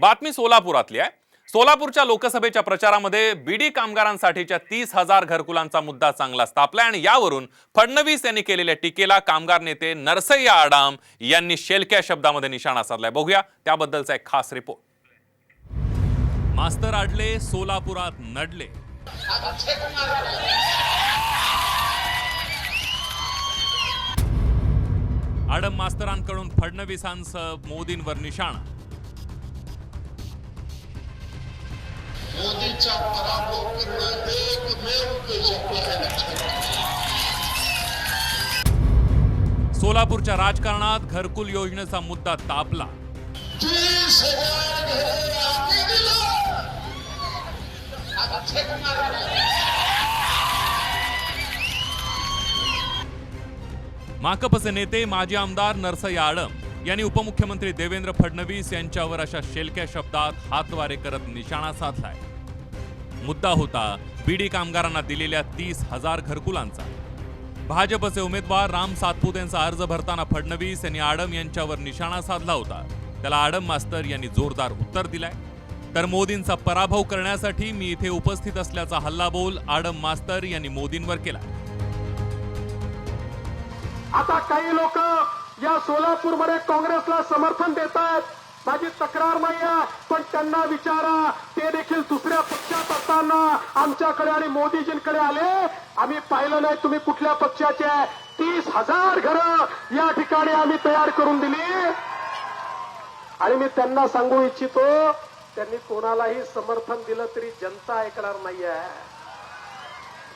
बातमी सोलापुरातली आहे। सोलापूरच्या लोकसभेच्या प्रचारामध्ये बीडी कामगारांसाठीच्या 30,000 घरकुलांचा मुद्दा चांगलाच तापलाय आणि यावरून फडणवीस यांनी केलेल्या टीकेला कामगार नेते नरसय्या आडम यांनी शेलक्या शब्दामध्ये निशाणा साधलाय। बघूया त्याबद्दलचा एक खास रिपोर्ट। मास्तर आडले सोलापुरात नडले। आडम मास्तरांकडून फडणवीसांसह मोदींवर निशाणा। मोदीचा पराभव करणं एकमेव शक्य आहे। सोलापूरच्या राजकारणात घरकुल योजनेचा मुद्दा तापला। 30,000 घरे आम्ही दिलं। माकपचे नेते माजी आमदार नरसय्या आडम यांनी उपमुख्यमंत्री देवेंद्र फडणवीस यांच्यावर अशा शेलक्या शब्दात हातवारे करत निशाणा साधलाय। मुद्दा होता बीडी कामगारांना दिलेल्या 30,000 घरकुलांचा। भाजपचे उमेदवार राम सातपुते यांचा अर्ज भरताना फडणवीस यांनी आडम यांच्यावर निशाणा साधला होता। त्याला आडम मास्तर यांनी जोरदार उत्तर दिलाय। तर मोदींचा पराभव करण्यासाठी मी इथे उपस्थित असल्याचा हल्लाबोल आडम मास्तर यांनी मोदींवर केला। आता काही लोक या सोलापूरमध्ये काँग्रेसला समर्थन देत आहेत। माझी तक्रार नाही आहे, पण त्यांना विचारा, ते देखील दुसऱ्या पक्षात असताना आमच्याकडे आणि मोदीजींकडे आले। आम्ही पाहिलं नाही तुम्ही कुठल्या पक्षाचे आहे। 30,000 घरं या ठिकाणी आम्ही तयार करून दिली आणि मी त्यांना सांगू इच्छितो, त्यांनी कोणालाही समर्थन दिलं तरी जनता ऐकणार नाहीये।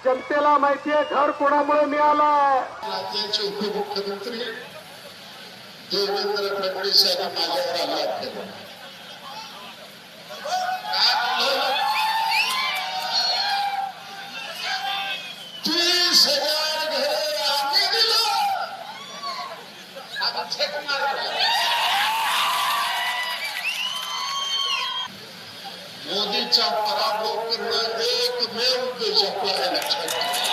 जनतेला माहितीये घर कोणामुळे मिळालंय। राज्याचे उपमुख्यमंत्री देवेंद्र फडणवीस यांनी माझ्यावर आघात केला। काय 30,000 घरे आम्ही दिलं। मोदीचा पराभव करणं एकमेव शक्य आहे। लक्षात घ्या।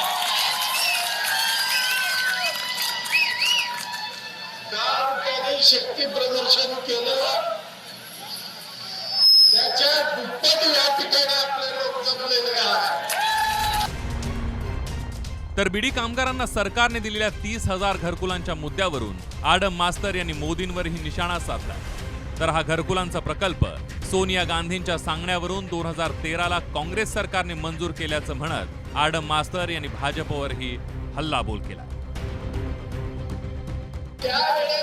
काल त्यांनी शक्ती प्रदर्शन केलं, त्याच्या दुप्पट या ठिकाणी आपले लोक जमलेले आहेत। तर बीडी कामगारांना सरकारने दिलेल्या 30,000 घरकुलांच्या मुद्द्यावरून आडम मास्तर यांनी मोदींवरही निशाणा साधला। तर हा घरकुलांचा प्रकल्प सोनिया गांधींच्या सांगण्यावरून 2013ला काँग्रेस सरकारने मंजूर केल्याचं म्हणत आडम मास्तर यांनी भाजपवरही हल्लाबोल केला। त्यावेळेला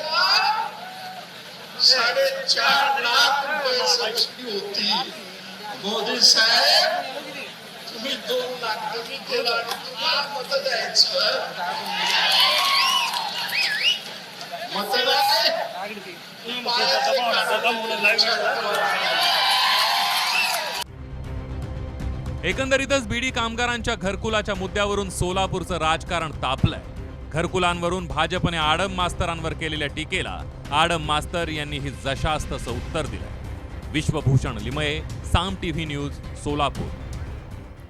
4.5 लाख रुपये सबसिडी होती। मोदी साहेब तुम्ही 2 लाख कमी केला आणि तुम्हाला मत द्यायचं एकंदरीतच बीडी कामगारांच्या घरकुलाच्या मुद्द्यावरून सोलापूरचं राजकारण तापलंय। घरकुलांवरून भाजपने आडम मास्तरांवर केलेल्या टीकेला आडम मास्तर यांनी ही जशास तसं उत्तर दिलंय। विश्वभूषण लिमये, साम टीव्ही न्यूज, सोलापूर।